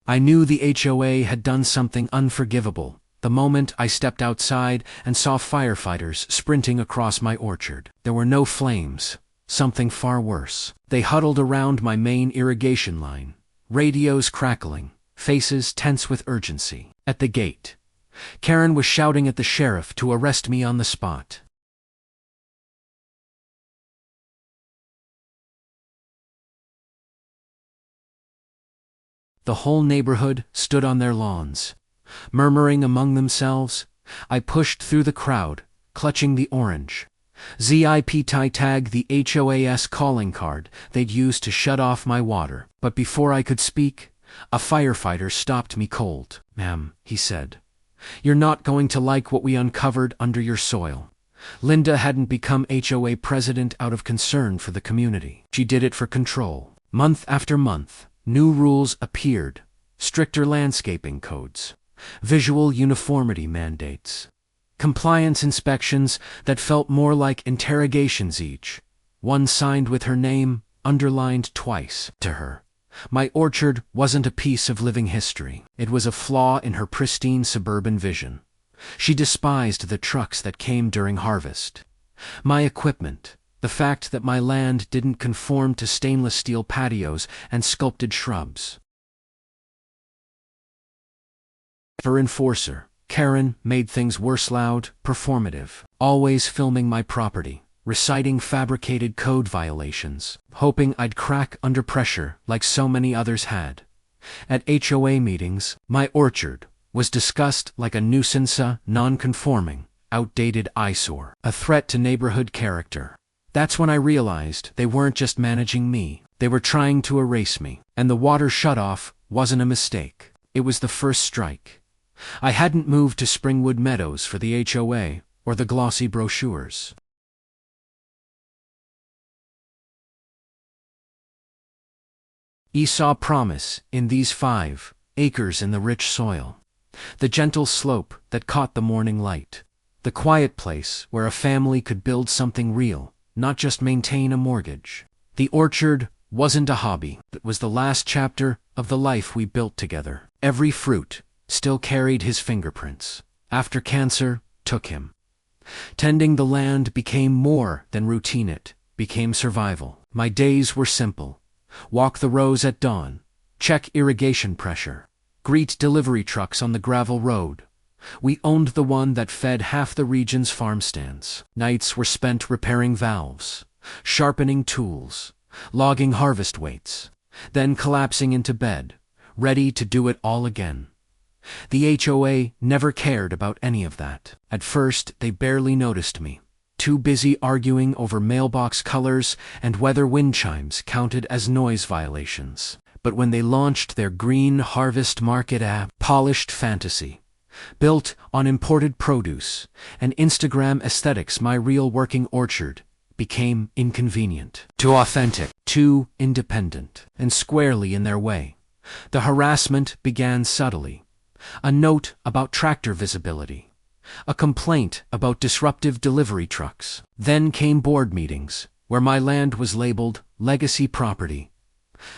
I knew the HOA had done something unforgivable the moment I stepped outside and saw firefighters sprinting across my orchard. There were no flames, something far worse. They huddled around my main irrigation line, radios crackling, faces tense with urgency. At the gate, Karen was shouting at the sheriff to arrest me on the spot. The whole neighborhood stood on their lawns, murmuring among themselves. I pushed through the crowd, clutching the orange ZIP tag, the HOA's calling card they'd used to shut off my water. But before I could speak, a firefighter stopped me cold. "Ma'am," he said, "you're not going to like what we uncovered under your soil." Linda hadn't become HOA president out of concern for the community. She did it for control. Month after month, new rules appeared, stricter landscaping codes, visual uniformity mandates, compliance inspections that felt more like interrogations each, one signed with her name, underlined twice. To her, my orchard wasn't a piece of living history. It was a flaw in her pristine suburban vision. She despised the trucks that came during harvest, my equipment, the fact that my land didn't conform to stainless steel patios and sculpted shrubs. Her enforcer, Karen, made things worse, loud, performative, always filming my property, reciting fabricated code violations, hoping I'd crack under pressure like so many others had. At HOA meetings, my orchard was discussed like a nuisance, non-conforming, outdated eyesore, a threat to neighborhood character. That's when I realized they weren't just managing me, they were trying to erase me. And the water shutoff wasn't a mistake. It was the first strike. I hadn't moved to Springwood Meadows for the HOA or the glossy brochures. I saw promise in these 5 acres in the rich soil, the gentle slope that caught the morning light, the quiet place where a family could build something real, not just maintain a mortgage. The orchard wasn't a hobby. It was the last chapter of the life we built together. Every fruit still carried his fingerprints. After cancer took him, tending the land became more than routine. It became survival. My days were simple. Walk the rows at dawn, check irrigation pressure, greet delivery trucks on the gravel road. We owned the one that fed half the region's farm stands. Nights were spent repairing valves, sharpening tools, logging harvest weights, then collapsing into bed, ready to do it all again. The HOA never cared about any of that. At first, they barely noticed me. Too busy arguing over mailbox colors and whether wind chimes counted as noise violations. But when they launched their Green Harvest Market app, polished fantasy, built on imported produce and Instagram aesthetics, my real working orchard became inconvenient, too authentic, too independent, and squarely in their way. The harassment began subtly. A note about tractor visibility, a complaint about disruptive delivery trucks. Then came board meetings, where my land was labeled legacy property,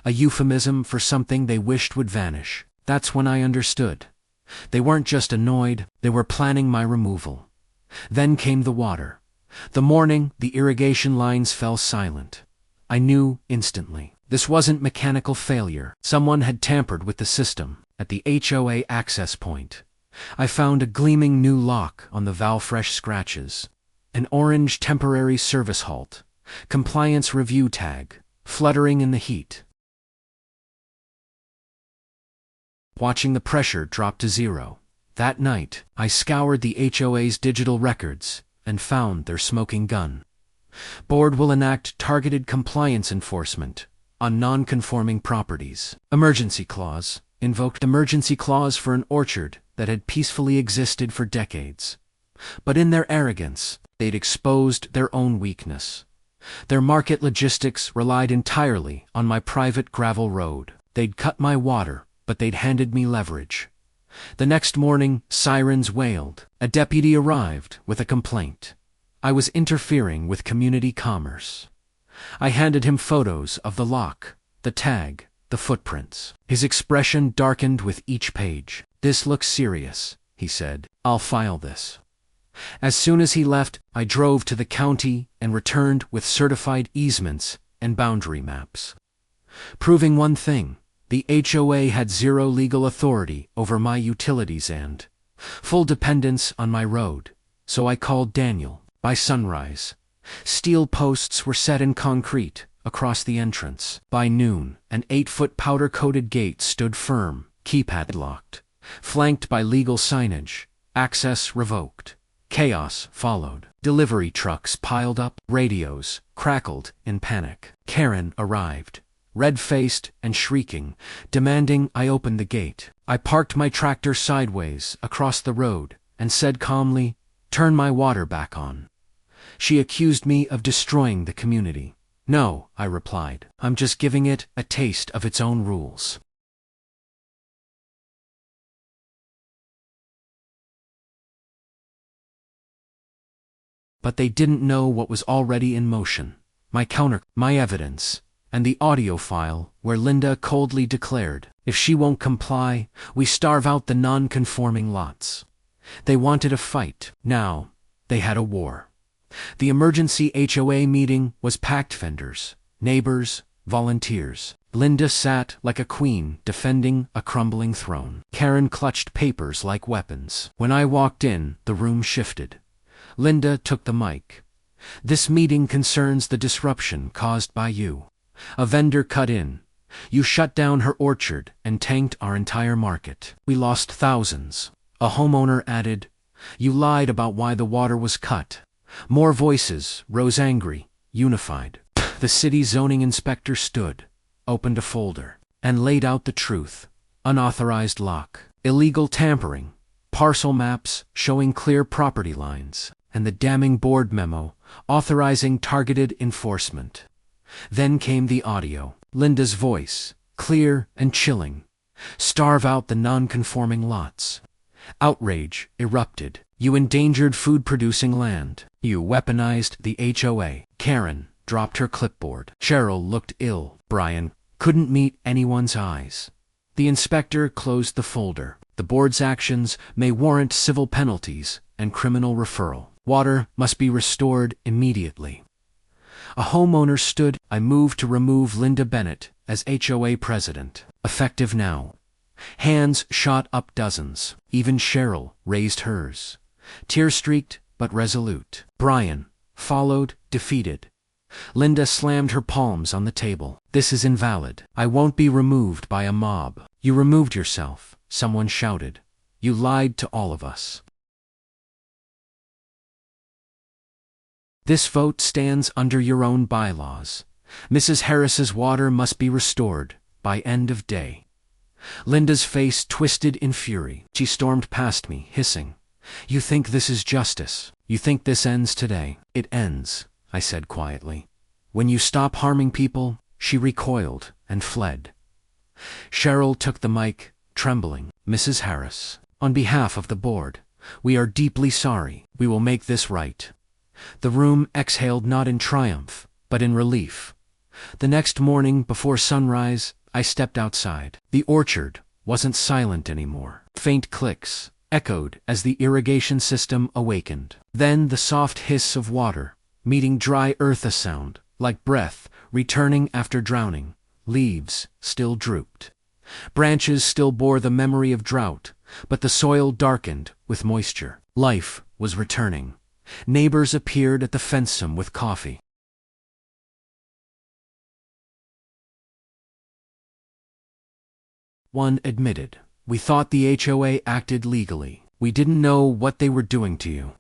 a euphemism for something they wished would vanish. That's when I understood. They weren't just annoyed, they were planning my removal. Then came the water. The morning the irrigation lines fell silent, I knew instantly. This wasn't mechanical failure. Someone had tampered with the system. At the HOA access point, I found a gleaming new lock on the valve, fresh scratches, an orange temporary service halt, compliance review tag, fluttering in the heat. Watching the pressure drop to 0. That night, I scoured the HOA's digital records and found their smoking gun. Board will enact targeted compliance enforcement on non-conforming properties. Emergency clause. Invoked emergency clause for an orchard that had peacefully existed for decades. But in their arrogance, they'd exposed their own weakness. Their market logistics relied entirely on my private gravel road. They'd cut my water, but they'd handed me leverage. The next morning, sirens wailed. A deputy arrived with a complaint. I was interfering with community commerce. I handed him photos of the lock, the tag, the footprints. His expression darkened with each page. "This looks serious," he said. "I'll file this." As soon as he left, I drove to the county and returned with certified easements and boundary maps. Proving one thing: the HOA had zero legal authority over my utilities and full dependence on my road, so I called Daniel. By sunrise, steel posts were set in concrete across the entrance. By noon, an 8-foot powder-coated gate stood firm, keypad locked, flanked by legal signage, access revoked. Chaos followed. Delivery trucks piled up, radios crackled in panic. Karen arrived, red-faced and shrieking, demanding I open the gate. I parked my tractor sideways across the road and said calmly, "Turn my water back on." She accused me of destroying the community. "No," I replied, "I'm just giving it a taste of its own rules." But they didn't know what was already in motion. My evidence, and the audio file where Linda coldly declared, "If she won't comply, we starve out the non-conforming lots." They wanted a fight. Now, they had a war. The emergency HOA meeting was packed: vendors, neighbors, volunteers. Linda sat like a queen defending a crumbling throne. Karen clutched papers like weapons. When I walked in, the room shifted. Linda took the mic. "This meeting concerns the disruption caused by you. A vendor cut in. You shut down her orchard and tanked our entire market. We lost thousands." A homeowner added, "You lied about why the water was cut." More voices rose, angry, unified. The city zoning inspector stood, opened a folder, and laid out the truth. Unauthorized lock, illegal tampering, parcel maps showing clear property lines, and the damning board memo authorizing targeted enforcement. Then came the audio. Linda's voice, clear and chilling. "Starve out the non-conforming lots." Outrage erupted. "You endangered food-producing land. You weaponized the HOA." Karen dropped her clipboard. Cheryl looked ill. Brian couldn't meet anyone's eyes. The inspector closed the folder. "The board's actions may warrant civil penalties and criminal referral. Water must be restored immediately." A homeowner stood. "I move to remove Linda Bennett as HOA president. Effective now." Hands shot up, dozens. Even Cheryl raised hers. Tear-streaked but resolute. Brian followed, defeated. Linda slammed her palms on the table. "This is invalid. I won't be removed by a mob." "You removed yourself," someone shouted. "You lied to all of us." This vote stands under your own bylaws. Mrs. Harris's water must be restored by end of day. Linda's face twisted in fury. She stormed past me, hissing, "You think this is justice? You think this ends today?" "It ends," I said quietly. "When you stop harming people." She recoiled and fled. Cheryl took the mic, trembling. "Mrs. Harris, on behalf of the board, we are deeply sorry. We will make this right." The room exhaled, not in triumph, but in relief. The next morning, before sunrise, I stepped outside. The orchard wasn't silent anymore. Faint clicks echoed as the irrigation system awakened. Then the soft hiss of water meeting dry earth, a sound like breath returning after drowning. Leaves still drooped. Branches still bore the memory of drought, but the soil darkened with moisture. Life was returning. Neighbors appeared at the fencem with coffee. One admitted, "We thought the HOA acted legally. We didn't know what they were doing to you."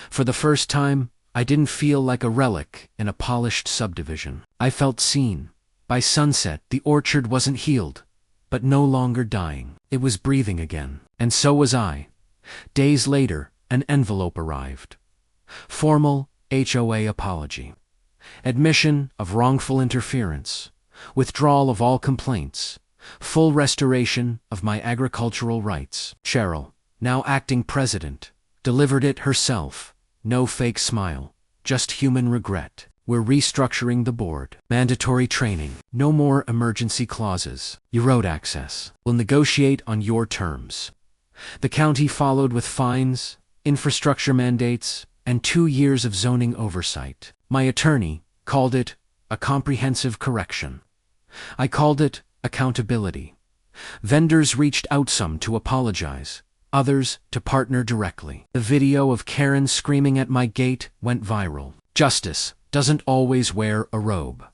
For the first time, I didn't feel like a relic in a polished subdivision. I felt seen. By sunset, the orchard wasn't healed, but no longer dying. It was breathing again. And so was I. Days later, an envelope arrived. Formal HOA apology. Admission of wrongful interference. Withdrawal of all complaints. Full restoration of my agricultural rights. Cheryl, now acting president, delivered it herself. No fake smile, just human regret. We're restructuring the board. Mandatory training. No more emergency clauses. You road access. We'll negotiate on your terms. The county followed with fines, infrastructure mandates, and 2 years of zoning oversight. My attorney called it a comprehensive correction. I called it accountability. Vendors reached out, some to apologize, others to partner directly. The video of Karen screaming at my gate went viral. Justice doesn't always wear a robe.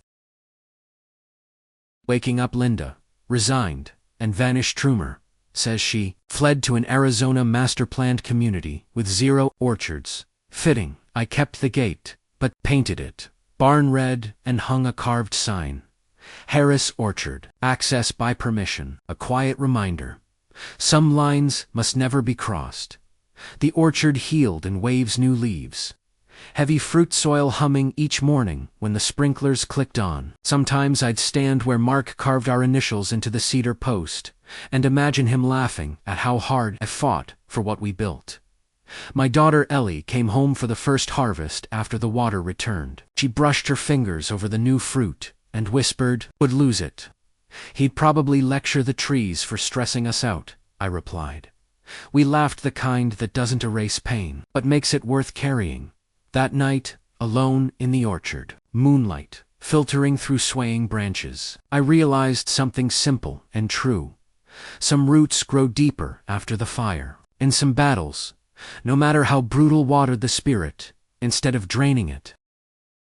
Waking up Linda, resigned, and vanished Trumer, says she, fled to an Arizona master-planned community with 0 orchards. Fitting, I kept the gate, but painted it barn red and hung a carved sign. Harris Orchard, access by permission, a quiet reminder. Some lines must never be crossed. The orchard healed and waves new leaves. Heavy fruit soil humming each morning when the sprinklers clicked on. Sometimes I'd stand where Mark carved our initials into the cedar post and imagine him laughing at how hard I fought for what we built. My daughter Ellie came home for the first harvest after the water returned. She brushed her fingers over the new fruit and whispered, "Would lose it." "He'd probably lecture the trees for stressing us out," I replied. We laughed, the kind that doesn't erase pain, but makes it worth carrying. That night, alone in the orchard, moonlight filtering through swaying branches, I realized something simple and true. Some roots grow deeper after the fire. In some battles, no matter how brutal watered the spirit, instead of draining it,